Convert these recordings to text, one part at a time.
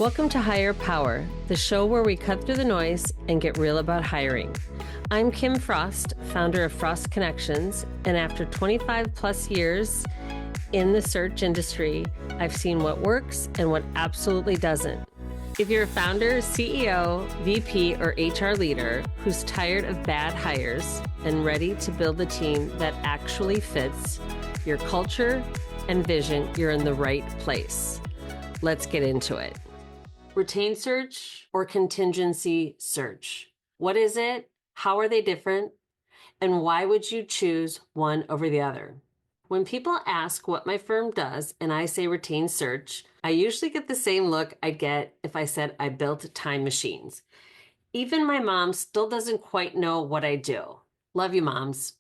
Welcome to Hire Power, the show where we cut through the noise and get real about hiring. I'm Kim Frost, founder of Frost Connections, and after 25 plus years in the search industry, I've seen what works and what absolutely doesn't. If you're a founder, CEO, VP, or HR leader who's tired of bad hires and ready to build a team that actually fits your culture and vision, you're in the right place. Let's get into it. Retained search or contingency search? What is it? How are they different? And why would you choose one over the other? When people ask what my firm does and I say retained search, I usually get the same look I'd get if I said I built time machines. Even my mom still doesn't quite know what I do. Love you, moms.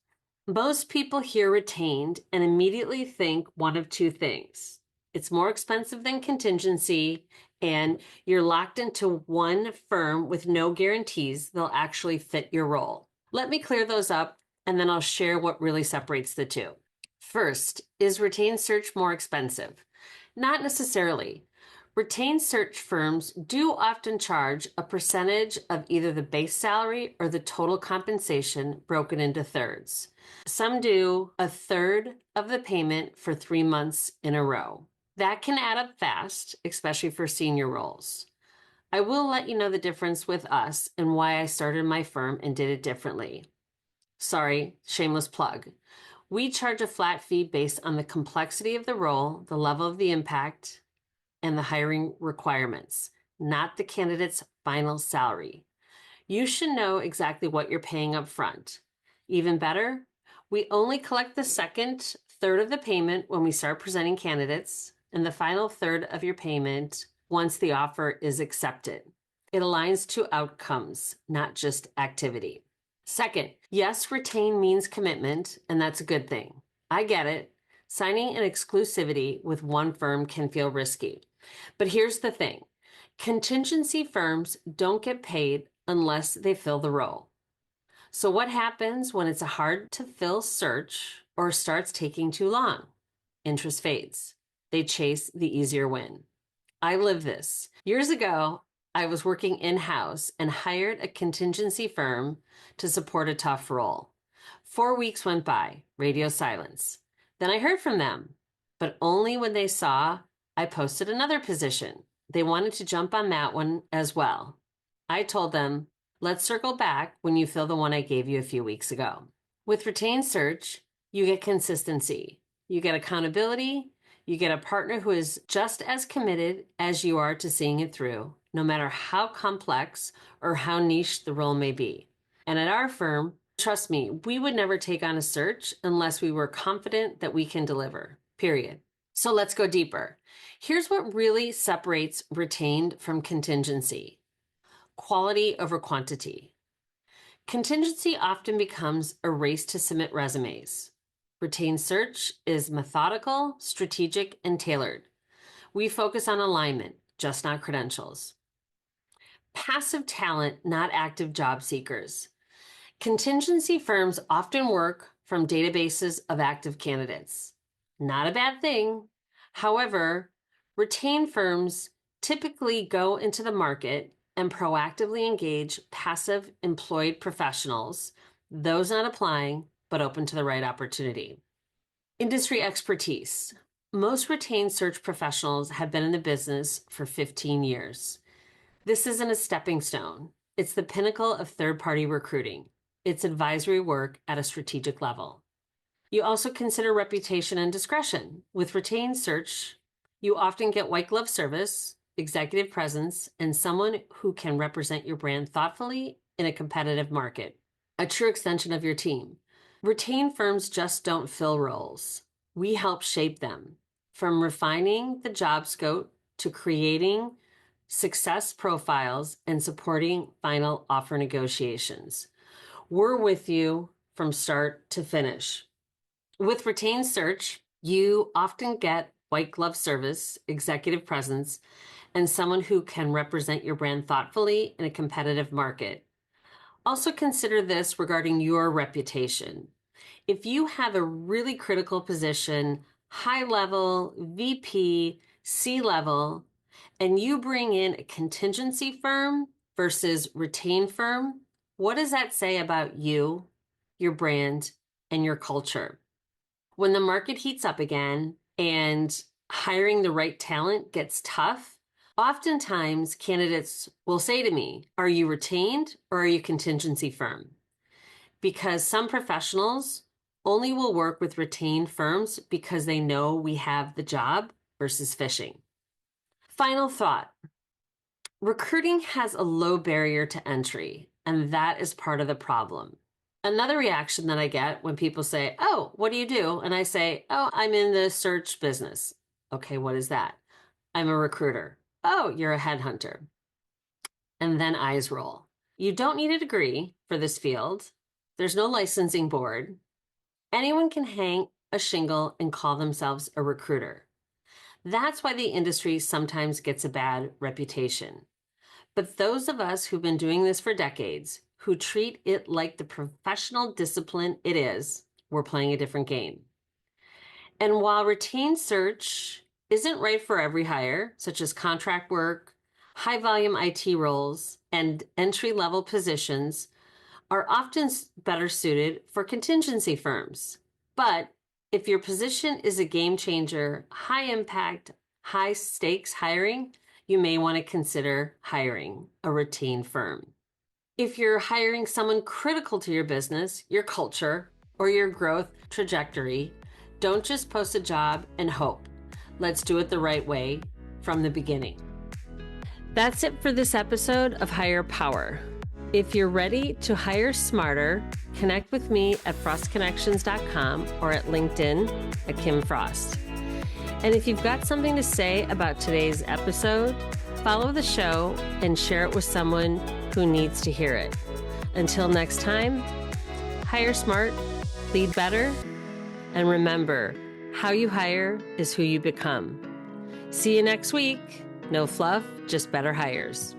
Most people hear retained and immediately think one of two things. It's more expensive than contingency, and you're locked into one firm with no guarantees they'll actually fit your role. Let me clear those up, and then I'll share what really separates the two. First, is retained search more expensive? Not necessarily. Retained search firms do often charge a percentage of either the base salary or the total compensation broken into thirds. Some do a third of the payment for 3 months in a row. That can add up fast, especially for senior roles. I will let you know the difference with us and why I started my firm and did it differently. Sorry, shameless plug. We charge a flat fee based on the complexity of the role, the level of the impact, and the hiring requirements, not the candidate's final salary. You should know exactly what you're paying up front. Even better, we only collect the second third of the payment when we start presenting candidates, and the final third of your payment once the offer is accepted. It aligns to outcomes, not just activity. Second, yes, retain means commitment, and that's a good thing. I get it. Signing an exclusivity with one firm can feel risky. But here's the thing. Contingency firms don't get paid unless they fill the role. So what happens when it's a hard to fill search or starts taking too long? Interest fades. They chase the easier win. I live this. Years ago, I was working in-house and hired a contingency firm to support a tough role. 4 weeks went by, radio silence. Then I heard from them, but only when they saw I posted another position. They wanted to jump on that one as well. I told them, let's circle back when you fill the one I gave you a few weeks ago. With retained search, you get consistency. You get accountability. You get a partner who is just as committed as you are to seeing it through, no matter how complex or how niche the role may be. And at our firm, trust me, we would never take on a search unless we were confident that we can deliver, period. So let's go deeper. Here's what really separates retained from contingency. Quality over quantity. Contingency often becomes a race to submit resumes. Retained search is methodical, strategic, and tailored. We focus on alignment, just not credentials. Passive talent, not active job seekers. Contingency firms often work from databases of active candidates. Not a bad thing. However, retained firms typically go into the market and proactively engage passive employed professionals, those not applying, but open to the right opportunity. Industry expertise. Most retained search professionals have been in the business for 15 years. This isn't a stepping stone. It's the pinnacle of third-party recruiting. It's advisory work at a strategic level. You also consider reputation and discretion. With retained search, you often get white glove service, executive presence, and someone who can represent your brand thoughtfully in a competitive market. A true extension of your team. Retained firms just don't fill roles. We help shape them. From refining the job scope to creating success profiles and supporting final offer negotiations. We're with you from start to finish. With retained search, you often get white glove service, executive presence, and someone who can represent your brand thoughtfully in a competitive market. Also consider this regarding your reputation. If you have a really critical position, high level, VP, C level, and you bring in a contingency firm versus retained firm, what does that say about you, your brand, and your culture? When the market heats up again and hiring the right talent gets tough, oftentimes candidates will say to me, are you retained or are you contingency firm? Because some professionals only will work with retained firms because they know we have the job versus fishing. Final thought. Recruiting has a low barrier to entry, and that is part of the problem. Another reaction that I get when people say, oh, what do you do? And I say, oh, I'm in the search business. Okay, what is that? I'm a recruiter. Oh, you're a headhunter. And then eyes roll. You don't need a degree for this field. There's no licensing board. Anyone can hang a shingle and call themselves a recruiter. That's why the industry sometimes gets a bad reputation. But those of us who've been doing this for decades, who treat it like the professional discipline it is, we're playing a different game. And while retained search isn't right for every hire, such as contract work, high volume IT roles, and entry level positions, are often better suited for contingency firms. But if your position is a game changer, high impact, high stakes hiring, you may want to consider hiring a retained firm. If you're hiring someone critical to your business, your culture, or your growth trajectory, don't just post a job and hope. Let's do it the right way from the beginning. That's it for this episode of Hire Power. If you're ready to hire smarter, connect with me at frostconnections.com or at LinkedIn at Kim Frost. And if you've got something to say about today's episode, follow the show and share it with someone who needs to hear it. Until next time, hire smart, lead better, and remember, how you hire is who you become. See you next week. No fluff, just better hires.